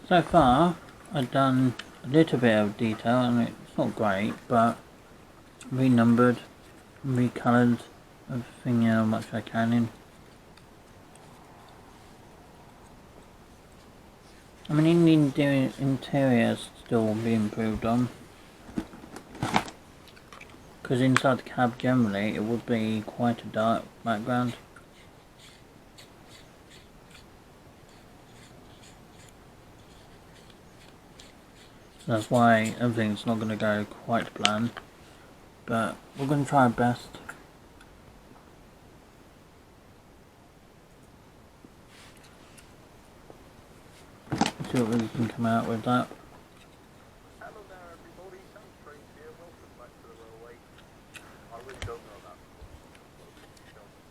So far, I've done a little bit of detail, and it's not great, but renumbered, recoloured, everything how much I can in. I mean, in the interiors still be improved on, because inside the cab generally it would be quite a dark background. So that's why everything's not going to go quite planned, but we're going to try our best. See what we can come out with that. Hello there everybody, Sam Strange here, welcome back to the railway. I really don't know about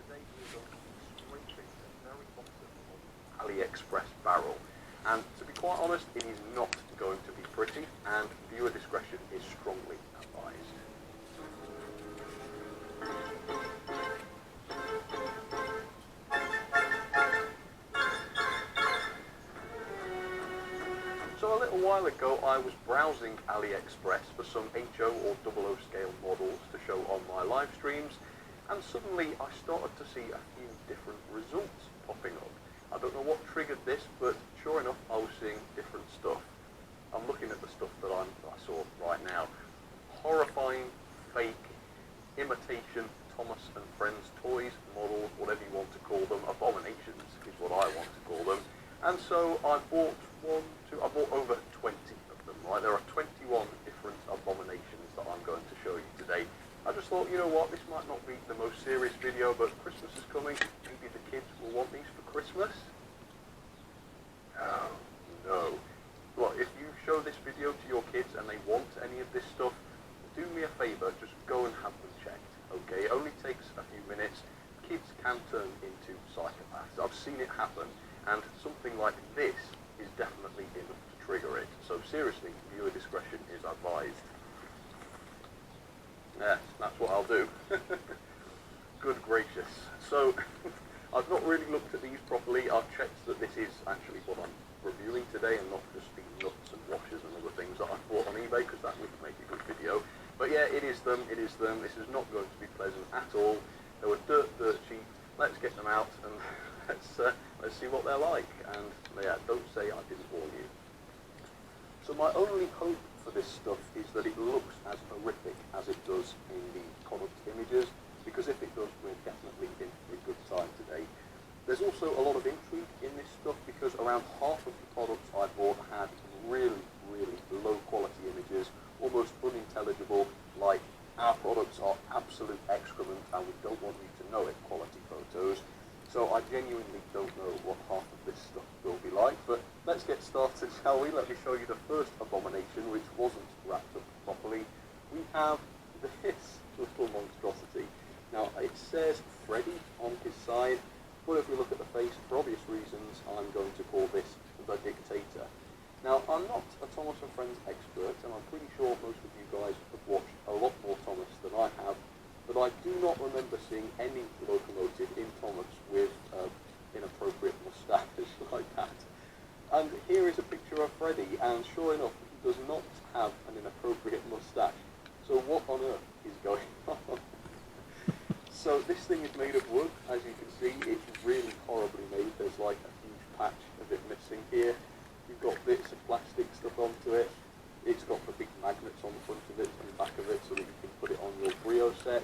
today we're going to be scraping the very bottom of the AliExpress barrel. And to be quite honest, it is not going to be pretty, and viewer discretion is strongly advised. So a little while ago I was browsing AliExpress for some HO or 00 scale models to show on my live streams, and suddenly I started to see a few different results popping up. I don't know what triggered this, but sure enough I was seeing different stuff. I'm looking at the stuff that I saw right now. Horrifying, fake, imitation Thomas and Friends toys, models, whatever you want to call them, abominations is what I want to call them. And so I bought I bought over 20 of them, right? There are 21 different abominations that I'm going to show you today. I just thought, you know what, this might not be the most serious video, but Christmas is coming. Maybe the kids will want these for Christmas. Oh, no. Well, if you show this video to your kids and they want any of this stuff, do me a favour, just go and have them checked, okay? It only takes a few minutes. Kids can turn into psychopaths. I've seen it happen, and something like this is definitely enough to trigger it. So seriously, viewer discretion is advised. Yes, that's what I'll do. Good gracious. So, I've not really looked at these properly. I've checked that this is actually what I'm reviewing today and not just the nuts and washers and other things that I bought on eBay, because that would make a good video. But yeah, it is them, it is them. This is not going to be pleasant at all. They were dirt cheap. Let's get them out and let's see what they're like. And yeah, don't say I didn't warn you. So my only hope for this stuff is that it looks as horrific as it does in the product images, because if it does, we're definitely in for a good time today. There's also a lot of intrigue in this stuff, because around half of the products I bought had really, really low quality images, almost unintelligible, like our products are absolute excrement and we don't want you to know it quality photos. So I genuinely don't know what half of this stuff will be like, but let's get started, shall we? Let me show you the first abomination, which wasn't wrapped up properly. We have this little monstrosity. Now, it says Freddy on his side, but if we look at the face, for obvious reasons, I'm going to call this the Dictator. Now, I'm not a Thomas and Friends expert, and I'm pretty sure most of you guys have watched a lot more Thomas than I have, but I do not remember seeing any locomotive in Thomas with inappropriate moustaches like that. And here is a picture of Freddy, and sure enough, he does not have an inappropriate moustache. So what on earth is going on? So this thing is made of wood, as you can see. It's really horribly made. There's like a huge patch of it missing here. You've got bits of plastic stuck onto it. It's got the big magnets on the front of it and the back of it so that you can put it on your Brio set.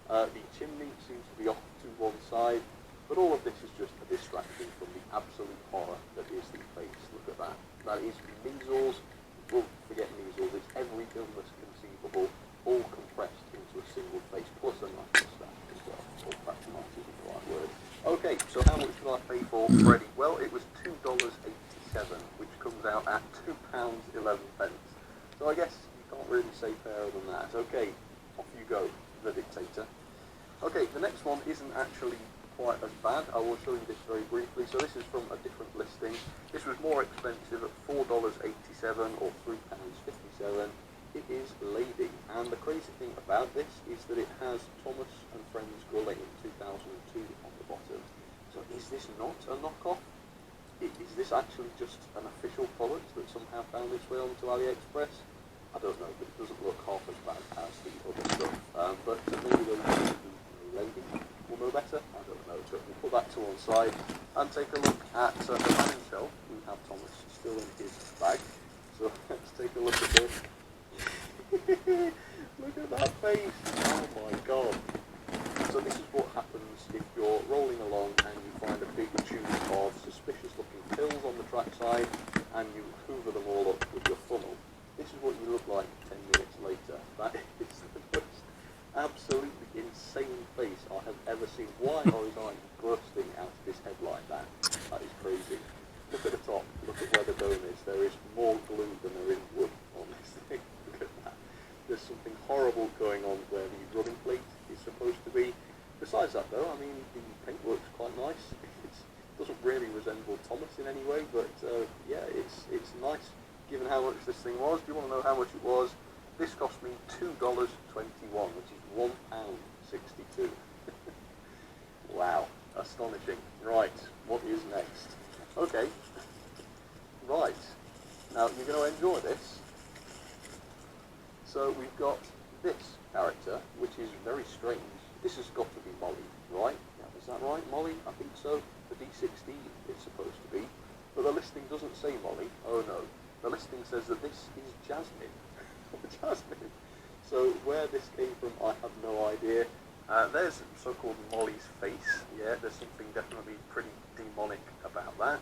The chimney seems to be off to one side, but all of this is just a distraction from the absolute horror that is the face. Look at that. That is measles. Well, forget measles. It's every illness conceivable, all compressed into a single face, plus a nice moustache as well. Or perhaps nice isn't the right word. Okay, so how much did I pay for Freddy? Well, it was $2.87, which comes out at £2.11. So I guess you can't really say fairer than that. Okay, off you go, the Dictator. Okay, the next one isn't actually quite as bad. I will show you this very briefly. So this is from a different listing. This was more expensive at $4.87 or £3.57. It is Lady, and the crazy thing about this is that it has Thomas and Friends Grilling in 2002 on the bottom. So is this not a knockoff? is this actually just an official product that somehow found its way onto AliExpress? I don't know, but it doesn't look half as bad as the other stuff. But maybe the lady will know better. I don't know. But we'll put that to one side and take a look at the manning shelf. We have Thomas still in his bag. So let's take a look at this. Look at that face. Oh my god. So this is what happens if you're rolling along and you find a big tube of suspicious looking pills on the trackside and you hoover them all up with your funnel. This is what you look like 10 minutes later. That is the most absolutely insane face I have ever seen. Why are his eyes bursting out of his head like that? That is crazy. Look at the top. Look at where the dome is. There is more glue than there is wood on this thing. Look at that. There's something horrible going on where the rubbing plate is supposed to be. Besides that though, I mean, the paintwork's quite nice. It doesn't really resemble Thomas in any way, but yeah, it's nice given how much this thing was. Do you want to know how much it was? This cost me $2.21, which is £1.62. Wow, astonishing. Right, what is next? Okay, right, now you're going to enjoy this. So we've got this character, which is very strange. This has got to be Molly, right? Yeah, is that right, Molly? I think so. The D16 it's supposed to be. But the listing doesn't say Molly. Oh no. The listing says that this is Jasmine. Jasmine. So where this came from, I have no idea. There's so-called Molly's face. Yeah, there's something definitely pretty demonic about that.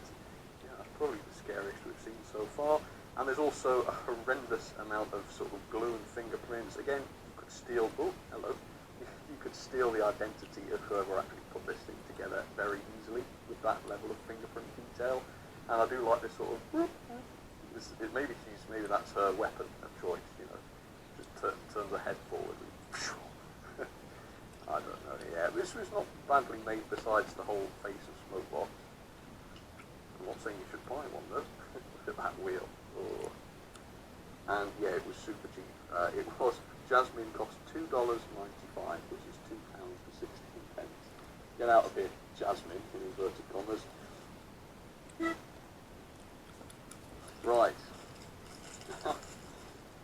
Yeah, that's probably the scariest we've seen so far. And there's also a horrendous amount of sort of glue and fingerprints. Again, you could steal, oh, hello. You could steal the identity of whoever actually put this thing together very easily with that level of fingerprint detail. And I do like this sort of, maybe that's her weapon of choice, you know, just turns her head forward. And I don't know, yeah, this was not badly made besides the whole face of Smokebox. I'm not saying you should buy one though. Look at that wheel. Oh. And yeah, it was super cheap. It was, Jasmine cost $2.95, which is £2.16. Get out of here, Jasmine, in inverted commas. Right.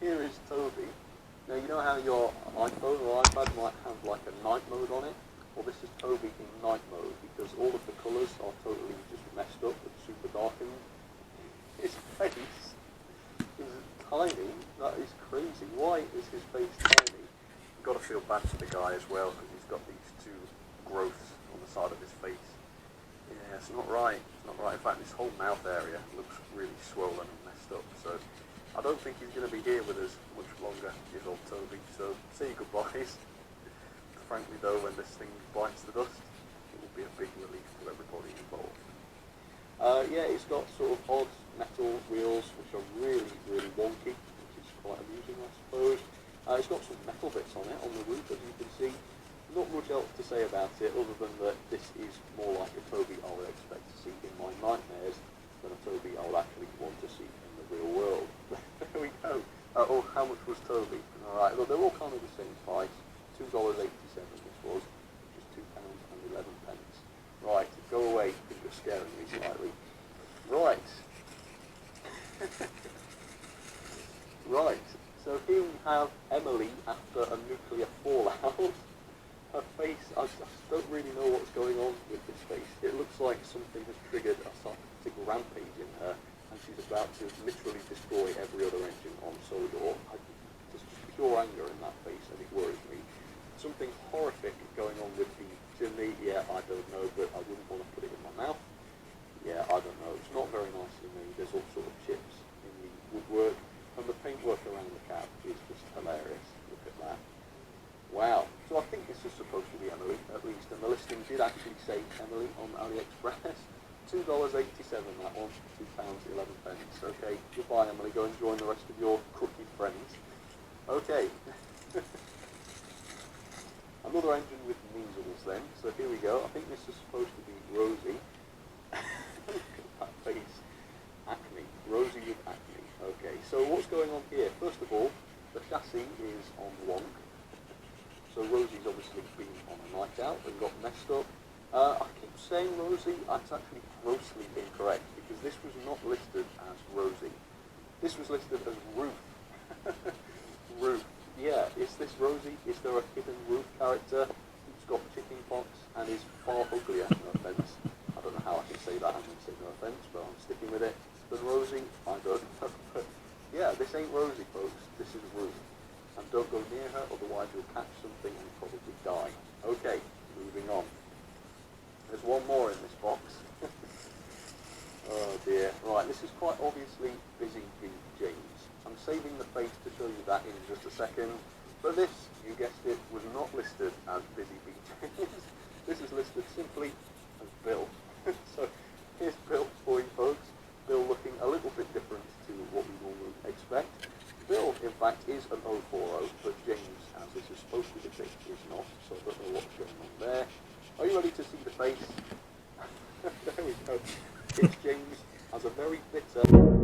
Here is Toby. Now you know how your iPhone or iPad might have like a night mode on it? Well, this is Toby in night mode because all of the colours are totally just messed up and super darkened. His face is tiny. That is crazy. Why is his face tiny? You've got to feel bad for the guy as well because he's got these two growths on the side of his face. Yeah, it's not right. It's not right. In fact, this whole mouth area looks really swollen and messed up. So I don't think he's going to be here with us much longer, is old Toby. So say your goodbyes. Frankly though, when this thing bites the dust, it will be a big relief to everybody involved. Yeah, it's got sort of odd metal wheels which are really, really wonky, which is quite amusing I suppose. It's got some metal bits on it, on the roof as you can see. Not much else to say about it other than that this is more like a Toby I would expect to see in my nightmares than a Toby I would actually want to see in the real world. There we go. Oh, how much was Toby? Alright, well they're all kind of the same price. $2.87 this was, which is £2.11. Right, go away because you're scaring me slightly. Right. Right, so here we have Emily after a nuclear fallout. Her face, I just don't really know what's going on with this face. It looks like something has triggered a psychotic rampage in her, and she's about to literally destroy every other engine on Sodor. Just pure anger in that face, and it worries me. Something horrific going on with the chimney. Yeah, I don't know, but I wouldn't want to put it in my mouth. Yeah, I don't know. It's not very nicely made. There's all sort of chips in the woodwork, and the paintwork around the cab is just hilarious. Look at that. Wow. So I think this is supposed to be Emily, at least, and the listing did actually say Emily on AliExpress. $2.87 that one, £2.11. Okay, goodbye Emily, go and join the rest of your crooked friends. Okay. Another engine with measles then, so here we go. I think this is supposed to be Rosie. Look at that face. Acne. Rosie with acne. Okay, so what's going on here? First of all, the chassis is on wonk. So Rosie's obviously been on a night out and got messed up. I keep saying Rosie, that's actually grossly incorrect because this was not listed as Rosie. This was listed as Ruth. Ruth. Yeah, is this Rosie? Is there a hidden Ruth character who's got chicken pox and is far uglier, no offence. I don't know how I can say that, I'm going to say no offence, but I'm sticking with it. Than Rosie? I don't know. But yeah, this ain't Rosie, folks. This is Ruth. And don't go near her, otherwise you'll catch something and probably die. Okay, moving on. There's one more in this box. Oh dear. Right, this is quite obviously Busy Bee James. I'm saving the face to show you that in just a second. But this, you guessed it, was not listed as Busy Bee James. This is listed simply as Bill. So here's Bill for you folks. Bill looking a little bit different to what we normally expect. Bill, in fact, is an 040, but James, as this is supposed to depict, is not. So I don't know what's going on there. Are you ready to see the face? There we go. It's James as a very bitter...